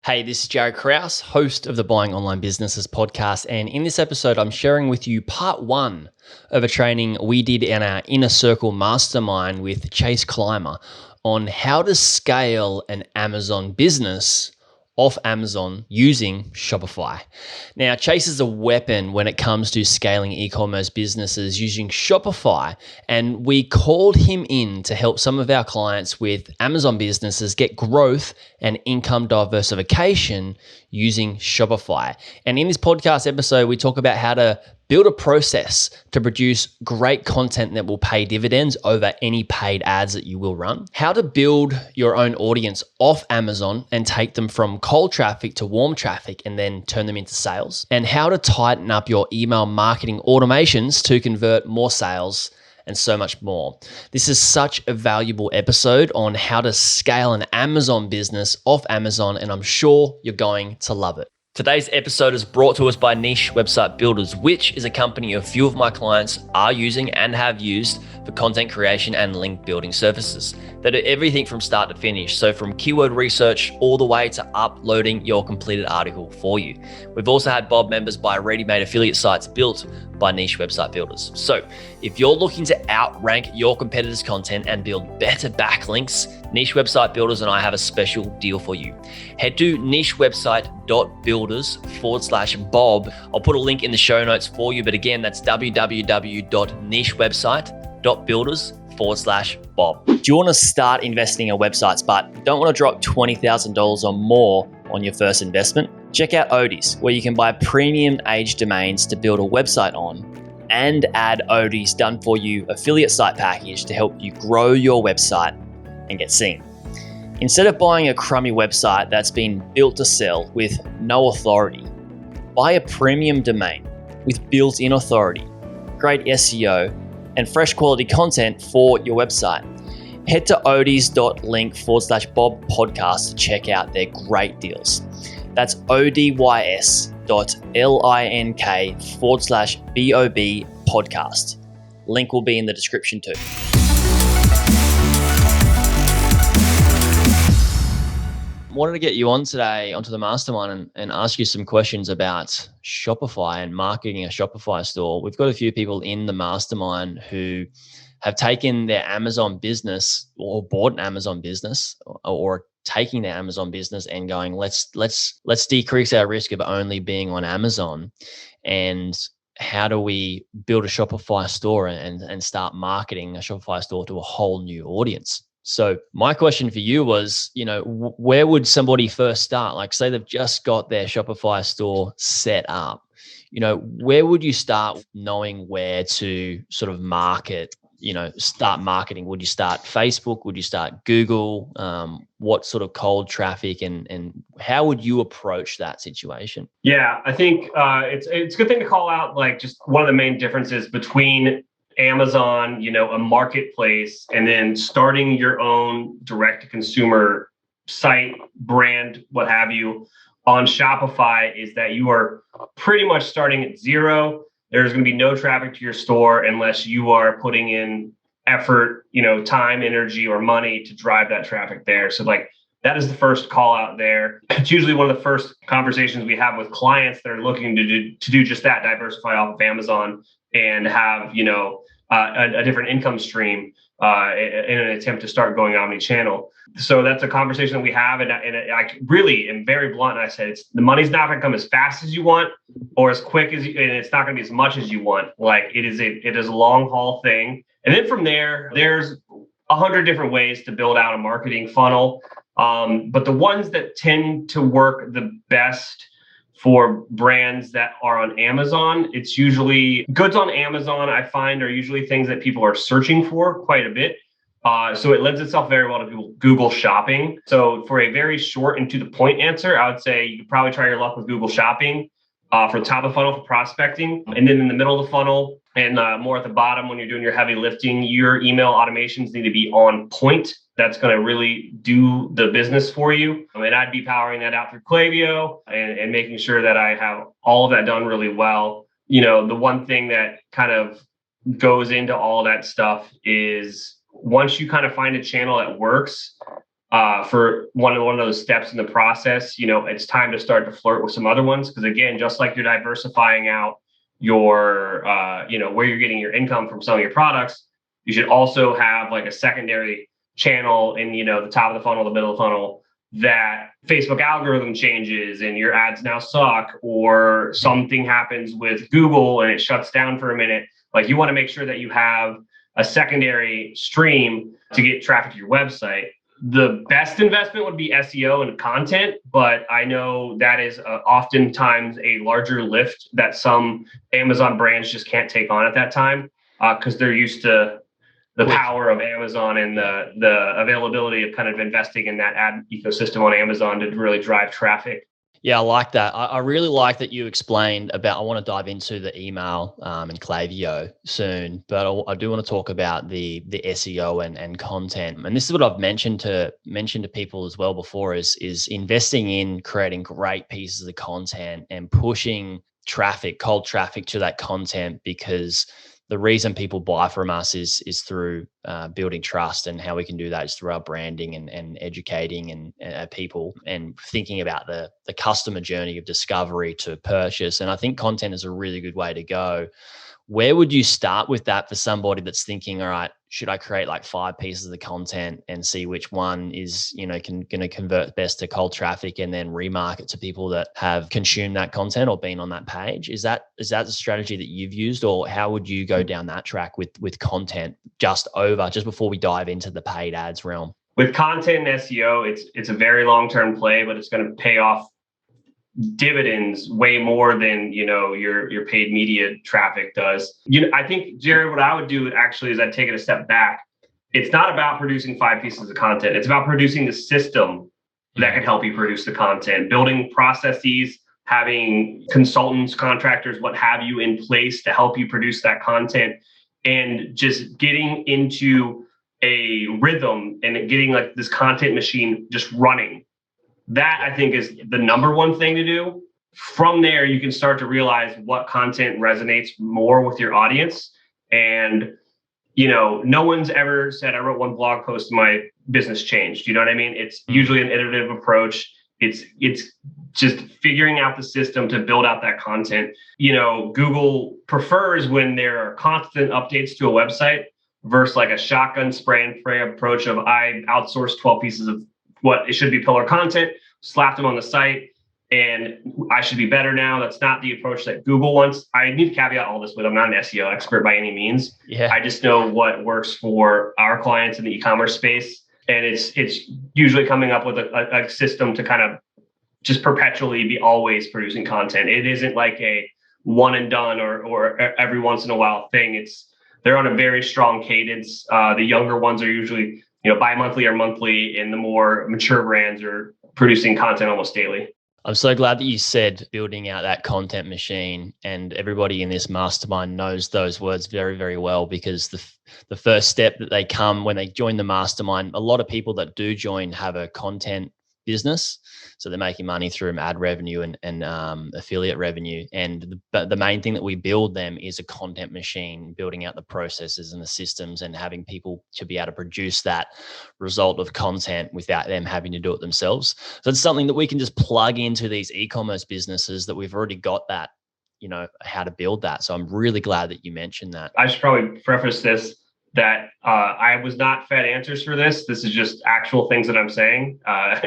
Hey, this is Jaryd Krause, host of the Buying Online Businesses podcast. And in this episode, I'm sharing with you part one of a training we did in our Inner Circle Mastermind with Clymer on how to scale an Amazon business off Amazon using Shopify. Now, Chase is a weapon when it comes to scaling e-commerce businesses using Shopify, and we called him in to help some of our clients with Amazon businesses get growth and income diversification using Shopify. And in this podcast episode, we talk about how to build a process to produce great content that will pay dividends over any paid ads that you will run. How to build your own audience off Amazon and take them from cold traffic to warm traffic and then turn them into sales. And how to tighten up your email marketing automations to convert more sales and so much more. This is such a valuable episode on how to scale an Amazon business off Amazon, and I'm sure you're going to love it. Today's episode is brought to us by Niche Website Builders, which is a company a few of my clients are using and have used for content creation and link building services. They do everything from start to finish. So from keyword research all the way to uploading your completed article for you. We've also had Bob members buy ready-made affiliate sites built by Niche Website Builders. So if you're looking to outrank your competitors' content and build better backlinks, Niche Website Builders and I have a special deal for you. Head to nichewebsite.builders/Bob. I'll put a link in the show notes for you, but again, that's www.nichewebsite.builders/Bob. Do you want to start investing in websites but don't want to drop $20,000 or more on your first investment? Check out Odys, where you can buy premium age domains to build a website on and add Odys done for you affiliate site package to help you grow your website and get seen. Instead of buying a crummy website that's been built to sell with no authority, buy a premium domain with built-in authority, great SEO, and fresh quality content for your website. Head to odys.link/Bob podcast to check out their great deals. That's odys.link/BOB podcast. Link will be in the description too. Wanted to get you on today onto the mastermind and ask you some questions about Shopify and marketing a Shopify store. We've got a few people in the mastermind who have taken their Amazon business or bought an Amazon business or taking their Amazon business and going, let's decrease our risk of only being on Amazon. And how do we build a Shopify store and start marketing a Shopify store to a whole new audience? So my question for you was, where would somebody first start? Like, say they've just got their Shopify store set up. Where would you start knowing where to sort of market, start marketing? Would you start Facebook? Would you start Google? What sort of cold traffic and how would you approach that situation? Yeah, I think it's a good thing to call out, like, just one of the main differences between Amazon, a marketplace, and then starting your own direct-to-consumer site, brand, what have you, on Shopify is that you are pretty much starting at zero. There's going to be no traffic to your store unless you are putting in effort, time, energy, or money to drive that traffic there. So that is the first call out there. It's usually one of the first conversations we have with clients that are looking to do just that, diversify off of Amazon and have, a different income stream in an attempt to start going omni-channel. So that's a conversation that we have. And I really am very blunt. And I said, the money's not going to come as fast as you want or as quick as you, and it's not going to be as much as you want. Like it is a long haul thing. And then from there's 100 different ways to build out a marketing funnel. But the ones that tend to work the best for brands that are on Amazon, it's usually goods on Amazon, I find, are usually things that people are searching for quite a bit. So it lends itself very well to Google Shopping. So for a very short and to the point answer, I would say you could probably try your luck with Google Shopping for the top of the funnel for prospecting. And then in the middle of the funnel and more at the bottom, when you're doing your heavy lifting, your email automations need to be on point. That's going to really do the business for you. And I'd be powering that out through Klaviyo and making sure that I have all of that done really well. The one thing that kind of goes into all that stuff is once you kind of find a channel that works, for one of those steps in the process, it's time to start to flirt with some other ones. Because again, just like you're diversifying out your, where you're getting your income from some of your products, you should also have like a secondary channel in, the top of the funnel, the middle of the funnel, that Facebook algorithm changes and your ads now suck, or something happens with Google and it shuts down for a minute. Like, you want to make sure that you have a secondary stream to get traffic to your website. The best investment would be SEO and content, but I know that is oftentimes a larger lift that some Amazon brands just can't take on at that time, because they're used to the power of Amazon and the availability of kind of investing in that ad ecosystem on Amazon to really drive traffic. Yeah, I like that. I really like that you explained about, I want to dive into the email and Klaviyo soon, but I do want to talk about the SEO and content. And this is what I've mentioned to people as well before, is investing in creating great pieces of content and pushing traffic, cold traffic to that content, because the reason people buy from us is through building trust, and how we can do that is through our branding and educating and people, and thinking about the customer journey of discovery to purchase. And I think content is a really good way to go. Where would you start with that for somebody that's thinking, all right, should I create like 5 pieces of content and see which one is, going to convert best to cold traffic, and then remarket to people that have consumed that content or been on that page? Is that the strategy that you've used, or how would you go down that track with content just before we dive into the paid ads realm? With content and SEO, it's a very long-term play, but it's going to pay off dividends way more than your paid media traffic does. I think, Jaryd, what I would do actually is I'd take it a step back. It's not about producing 5 pieces of content. It's about producing the system that can help you produce the content, building processes, having consultants, contractors, what have you, in place to help you produce that content, and just getting into a rhythm and getting like this content machine just running. That, I think, is the number one thing to do. From there, you can start to realize what content resonates more with your audience. And, no one's ever said, I wrote one blog post and my business changed. You know what I mean? It's usually an iterative approach. It's just figuring out the system to build out that content. Google prefers when there are constant updates to a website versus like a shotgun spray and pray approach of, I outsourced 12 pieces of what it should be pillar content, slapped them on the site, and I should be better now. That's not the approach that Google wants. I need to caveat all this with, I'm not an SEO expert by any means. Yeah. I just know what works for our clients in the e-commerce space. And it's usually coming up with a system to kind of just perpetually be always producing content. It isn't like a one and done or every once in a while thing. They're on a very strong cadence. The younger ones are usually bi-monthly or monthly, and the more mature brands are producing content almost daily. I'm so glad that you said building out that content machine, and everybody in this mastermind knows those words very, very well, because the first step that they come when they join the mastermind, a lot of people that do join have a content business. So they're making money through ad revenue and affiliate revenue. And the main thing that we build them is a content machine, building out the processes and the systems, and having people to be able to produce that result of content without them having to do it themselves. So it's something that we can just plug into these e-commerce businesses that we've already got that, how to build that. So I'm really glad that you mentioned that. I should probably preface this that I was not fed answers for this. This is just actual things that I'm saying.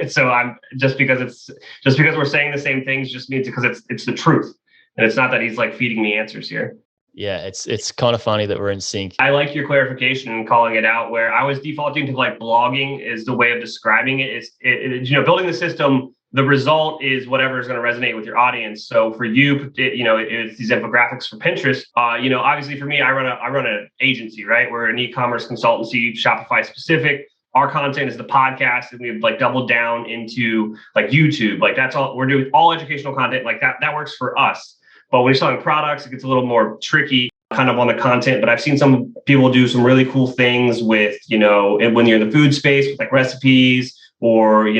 So I'm just because we're saying the same things just means because it's the truth, and it's not that he's like feeding me answers here. Yeah, it's kind of funny that we're in sync. I like your clarification and calling it out. Where I was defaulting to like blogging is the way of describing it. It's building the system. The result is whatever is going to resonate with your audience. So for you, it's these infographics for Pinterest. Obviously for me, I run an agency, right? We're an e-commerce consultancy, Shopify specific. Our content is the podcast, and we've like doubled down into like YouTube. Like that's all we're doing, all educational content like that. That works for us. But when you're selling products, it gets a little more tricky kind of on the content. But I've seen some people do some really cool things with, when you're in the food space with like recipes, or,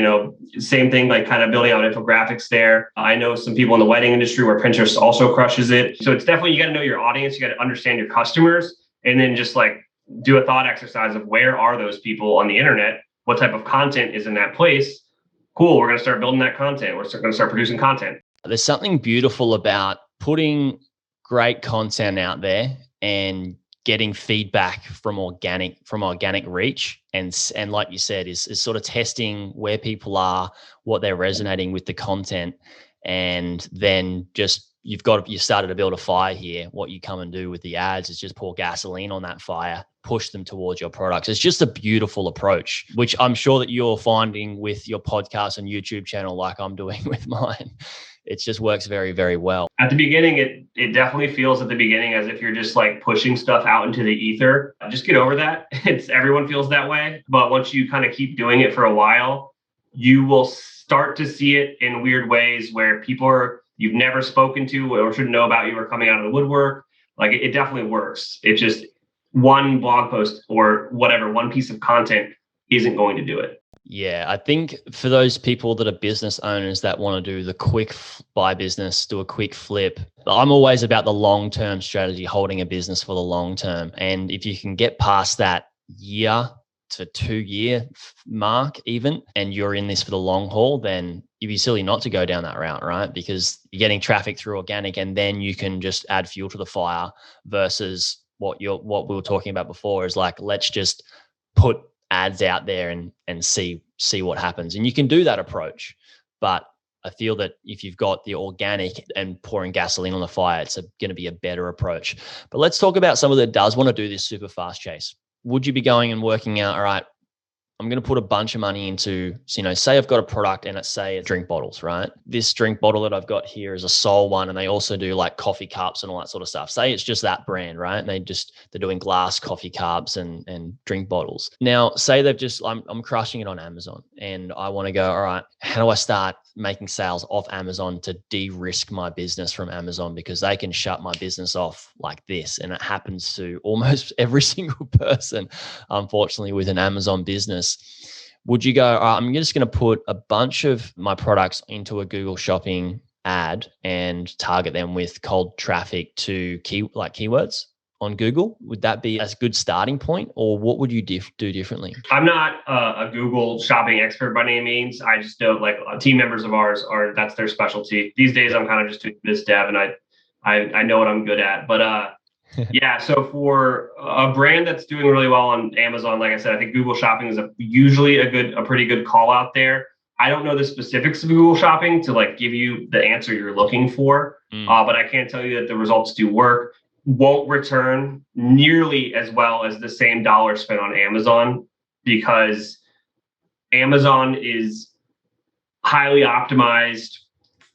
same thing, like kind of building out infographics there. I know some people in the wedding industry where Pinterest also crushes it. So it's definitely, you got to know your audience. You got to understand your customers, and then just like do a thought exercise of where are those people on the internet. what type of content is in that place. Cool, we're going to start building that content. We're going to start producing content. There's something beautiful about putting great content out there and getting feedback from organic reach, and like you said, is sort of testing where people are, what they're resonating with the content, and then just you started to build a fire here. What you come and do with the ads is just pour gasoline on that fire, push them towards your products. It's just a beautiful approach, which I'm sure that you're finding with your podcast and YouTube channel, like I'm doing with mine. It just works very, very well. At the beginning, it definitely feels at the beginning as if you're just like pushing stuff out into the ether. Just get over that. Everyone feels that way. But once you kind of keep doing it for a while, you will start to see it in weird ways where people you've never spoken to or should know about you are coming out of the woodwork. Like it definitely works. It just one blog post or whatever, one piece of content isn't going to do it. Yeah, I think for those people that are business owners that want to do the quick buy business, do a quick flip, I'm always about the long-term strategy, holding a business for the long term. And if you can get past that year to 2 year mark even, and you're in this for the long haul, then you'd be silly not to go down that route, right? Because you're getting traffic through organic, and then you can just add fuel to the fire versus what we were talking about before is like, let's just put ads out there and see what happens. And you can do that approach, but I feel that if you've got the organic and pouring gasoline on the fire, it's going to be a better approach. But let's talk about someone that does want to do this super fast, Chase. Would you be going and working out, all right, I'm going to put a bunch of money into, say I've got a product and it's drink bottles, right? This drink bottle that I've got here is a Soul one, and they also do like coffee cups and all that sort of stuff. Say it's just that brand, right? And they're doing glass coffee cups and drink bottles. Now, say I'm crushing it on Amazon, and I want to go, all right, how do I start making sales off Amazon to de-risk my business from Amazon, because they can shut my business off like this. And it happens to almost every single person, unfortunately, with an Amazon business. Would you go, I'm just going to put a bunch of my products into a Google Shopping ad and target them with cold traffic to keywords on Google? Would that be a good starting point, or what would you do differently? I'm not a Google Shopping expert by any means. I just know like team members of ours that's their specialty. These days, I'm kind of just doing biz dev, and I know what I'm good at. But yeah, so for a brand that's doing really well on Amazon, like I said, I think Google Shopping is usually a pretty good call out there. I don't know the specifics of Google Shopping to like give you the answer you're looking for, but I can tell you that the results do work. Won't return nearly as well as the same dollar spent on Amazon, because Amazon is highly optimized,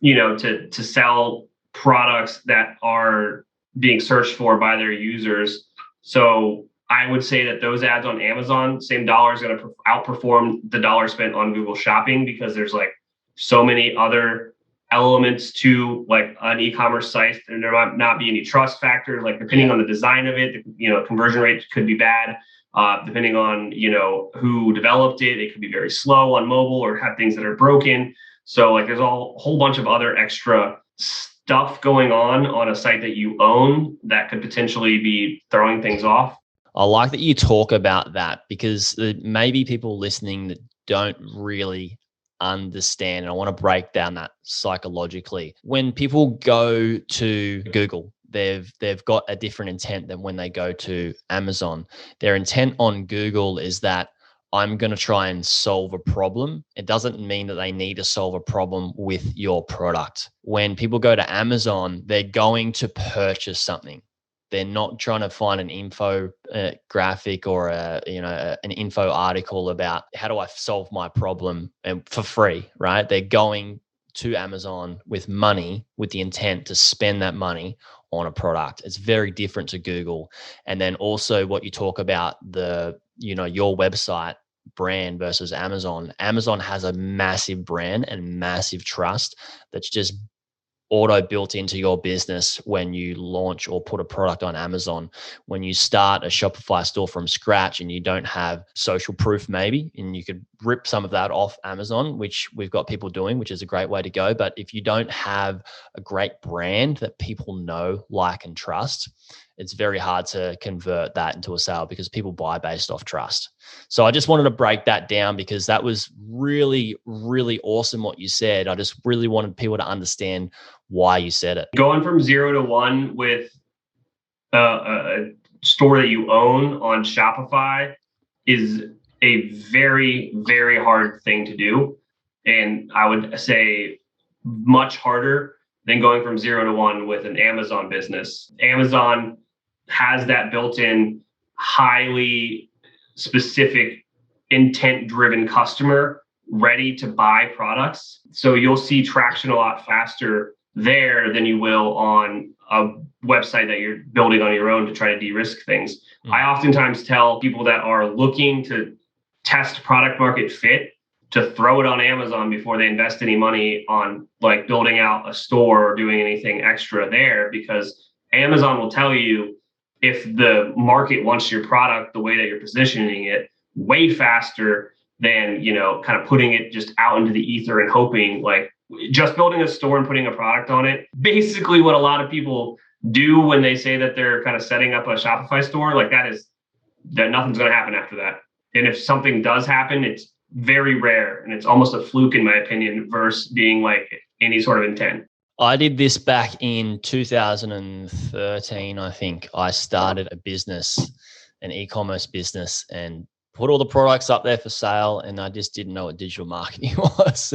to sell products that are being searched for by their users. So I would say that those ads on Amazon, same dollar is going to outperform the dollar spent on Google Shopping, because there's like so many other elements to like an e-commerce site, and there might not be any trust factors, like depending on the design of it, conversion rate could be bad. Depending on, who developed it, it could be very slow on mobile or have things that are broken. So like there's a whole bunch of other extra stuff going on a site that you own that could potentially be throwing things off. I like that you talk about that, because there may be people listening that don't really understand, and I want to break down that psychologically. When people go to Google, they've got a different intent than when they go to Amazon. Their intent on Google is that I'm going to try and solve a problem. It doesn't mean that they need to solve a problem with your product. When people go to Amazon, they're going to purchase something. They're not trying to find an info graphic or an info article about how do I solve my problem and for free, right? They're going to Amazon with money, with the intent to spend that money on a product. It's very different to Google. And then also what you talk about, your website brand versus Amazon. Amazon has a massive brand and massive trust that's just auto built into your business when you launch or put a product on Amazon. When you start a Shopify store from scratch and you don't have social proof maybe, and you could rip some of that off Amazon, which we've got people doing, which is a great way to go. But if you don't have a great brand that people know, like, and trust, it's very hard to convert that into a sale because people buy based off trust. So I just wanted to break that down because that was really, really awesome what you said. I just really wanted people to understand why you said it. Going from 0 to 1 with a store that you own on Shopify is a very, very hard thing to do. And I would say much harder than going from 0 to 1 with an Amazon business. Amazon has that built-in, highly specific, intent-driven customer ready to buy products. So you'll see traction a lot faster there than you will on a website that you're building on your own to try to de-risk things. I oftentimes tell people that are looking to test product market fit to throw it on Amazon before they invest any money on like building out a store or doing anything extra there, because Amazon will tell you if the market wants your product the way that you're positioning it way faster than, you know, kind of putting it just out into the ether and hoping, like, just building a store and putting a product on it. Basically what a lot of people do when they say that they're kind of setting up a Shopify store, like that nothing's going to happen after that. And if something does happen, it's very rare and it's almost a fluke in my opinion versus being like any sort of intent. I did this back in 2013, I think. I started a business, an e-commerce business, and put all the products up there for sale, and I just didn't know what digital marketing was.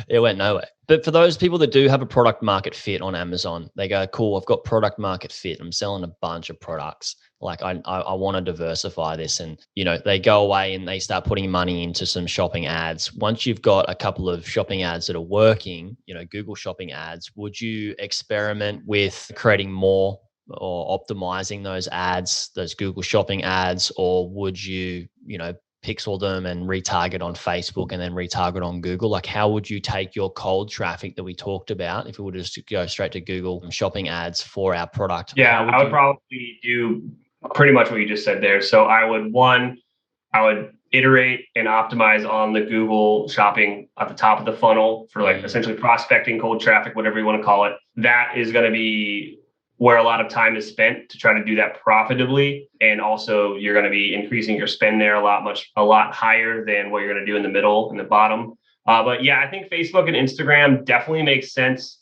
It went nowhere. But for those people that do have a product market fit on Amazon, they go, cool, I've got product market fit. I'm selling a bunch of products. Like I want to diversify this. And, you know, they go away and they start putting money into some shopping ads. Once you've got a couple of shopping ads that are working, you know, Google shopping ads, would you experiment with creating more or optimizing those ads, those Google shopping ads, or would you, you know, pixel them and retarget on Facebook and then retarget on Google? Like, how would you take your cold traffic that we talked about if we were to just go straight to Google shopping ads for our product? Yeah, I would probably do pretty much what you just said there. So I would iterate and optimize on the Google shopping at the top of the funnel for like essentially prospecting, cold traffic, whatever you want to call it. That is going to be where a lot of time is spent to try to do that profitably. And also you're going to be increasing your spend there a lot higher than what you're going to do in the middle and the bottom. But yeah, I think Facebook and Instagram definitely makes sense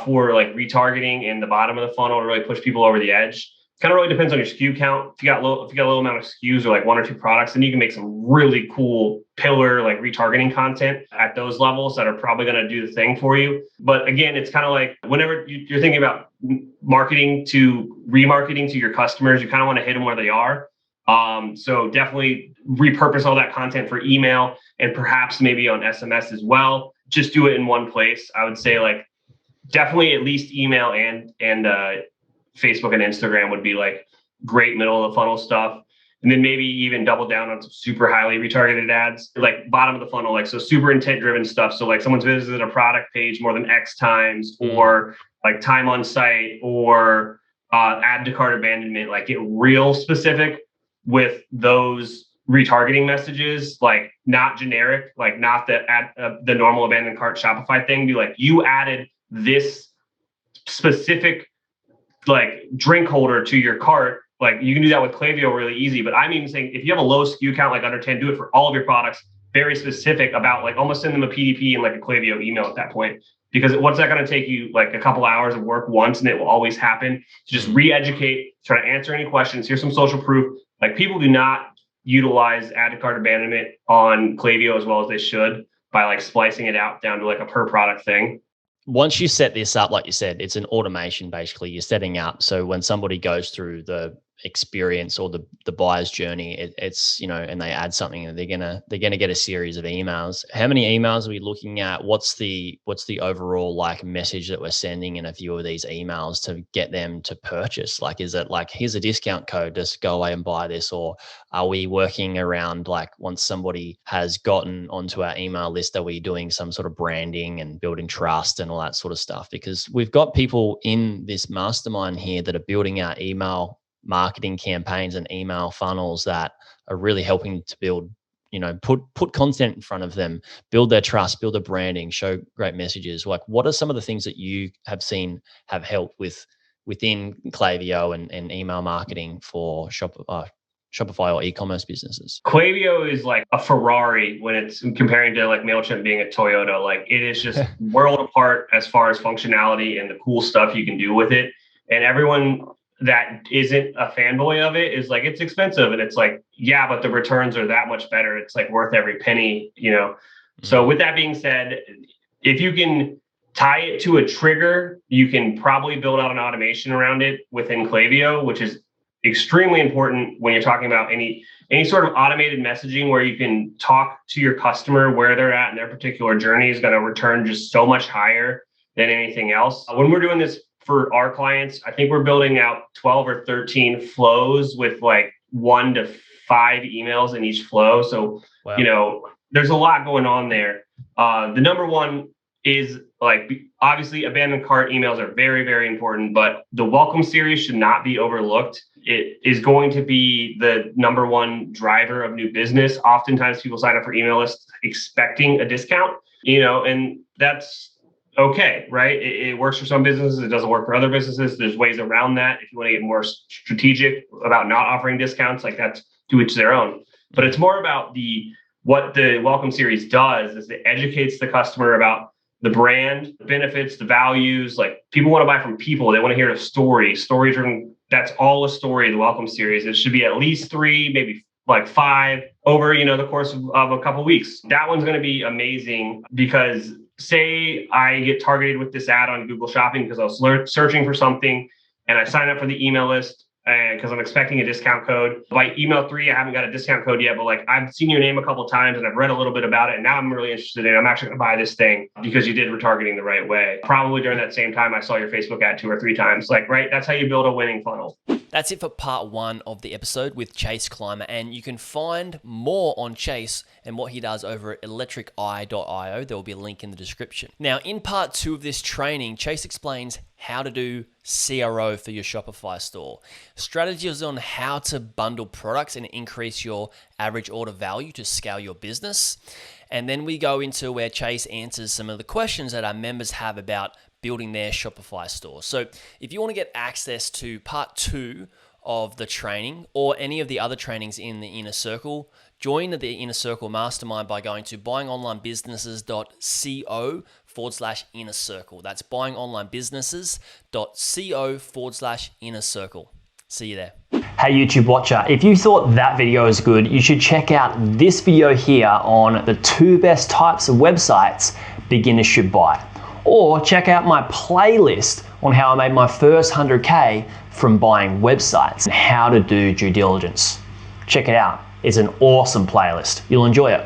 for like retargeting in the bottom of the funnel to really push people over the edge. Kind of really depends on your SKU count. If you got a low amount of SKUs or like 1 or 2 products, then you can make some really cool pillar like retargeting content at those levels that are probably going to do the thing for you. But again, it's kind of like whenever you're thinking about remarketing to your customers, you kind of want to hit them where they are. So definitely repurpose all that content for email and perhaps maybe on SMS as well. Just do it in one place. I would say like definitely at least email and Facebook and Instagram would be like great middle of the funnel stuff. And then maybe even double down on some super highly retargeted ads, like bottom of the funnel, like so super intent driven stuff. So like someone's visited a product page more than X times, or like time on site, or add to cart abandonment, like get real specific with those retargeting messages, like not generic, like not the normal abandoned cart Shopify thing. Be like, you added this specific like drink holder to your cart. Like you can do that with Klaviyo really easy, but I'm even saying if you have a low SKU count, like under 10, do it for all of your products, very specific about like almost send them a PDP and like a Klaviyo email at that point. Because what's that going to take you like a couple hours of work once, and it will always happen to just re-educate, try to answer any questions. Here's some social proof. Like people do not utilize add to cart abandonment on Klaviyo as well as they should by like splicing it out down to like a per product thing. Once you set this up, like you said, it's an automation, basically. You're setting up. So when somebody goes through the experience or the buyer's journey, it's, you know, and they add something, and they're gonna get a series of emails. How many emails are we looking at? What's the overall like message that we're sending in a few of these emails to get them to purchase? Like, is it like, here's a discount code, just go away and buy this? Or are we working around like once somebody has gotten onto our email list, are we doing some sort of branding and building trust and all that sort of stuff? Because we've got people in this mastermind here that are building our email marketing campaigns and email funnels that are really helping to build put content in front of them, build their trust, build a branding, show great messages. Like, what are some of the things that you have seen have helped within Klaviyo and email marketing for Shopify or e-commerce businesses? Klaviyo is like a Ferrari when it's comparing to like MailChimp being a Toyota. Like, it is just world apart as far as functionality and the cool stuff you can do with it. And everyone that isn't a fanboy of it is like, it's expensive. And it's like, yeah, but the returns are that much better. It's like worth every penny, So with that being said, if you can tie it to a trigger, you can probably build out an automation around it within Klaviyo, which is extremely important when you're talking about any sort of automated messaging where you can talk to your customer where they're at in their particular journey is going to return just so much higher than anything else. When we're doing this for our clients, I think we're building out 12 or 13 flows with like 1 to 5 emails in each flow. So, wow. There's a lot going on there. The number one is like, obviously abandoned cart emails are very, very important, but the welcome series should not be overlooked. It is going to be the number one driver of new business. Oftentimes people sign up for email lists expecting a discount, and that's okay, right? It works for some businesses. It doesn't work for other businesses. There's ways around that. If you want to get more strategic about not offering discounts, like, that's to each their own. But it's more about what the welcome series does is it educates the customer about the brand, the benefits, the values. Like, people want to buy from people. They want to hear a story. Story-driven, that's all a story, the welcome series. It should be at least 3, maybe like 5 over, the course of a couple of weeks. That one's going to be amazing because say I get targeted with this ad on Google Shopping because I was searching for something and I sign up for the email list because I'm expecting a discount code. By email 3, I haven't got a discount code yet, but like, I've seen your name a couple of times and I've read a little bit about it. And now I'm really interested in it. I'm actually going to buy this thing because you did retargeting the right way. Probably during that same time, I saw your Facebook ad 2 or 3 times. Like, right? That's how you build a winning funnel. That's it for part 1 of the episode with Chase Clymer, and you can find more on Chase and what he does over at electriceye.io. There will be a link in the description. Now, in part 2 of this training, Chase explains how to do CRO for your Shopify store, strategies on how to bundle products and increase your average order value to scale your business. And then we go into where Chase answers some of the questions that our members have about building their Shopify store. So if you want to get access to part 2 of the training or any of the other trainings in the Inner Circle, join the Inner Circle Mastermind by going to buyingonlinebusinesses.co/inner circle. That's buyingonlinebusinesses.co/inner circle. See you there. Hey YouTube watcher, if you thought that video was good, you should check out this video here on the 2 best types of websites beginners should buy. Or check out my playlist on how I made my first 100K from buying websites and how to do due diligence. Check it out. It's an awesome playlist. You'll enjoy it.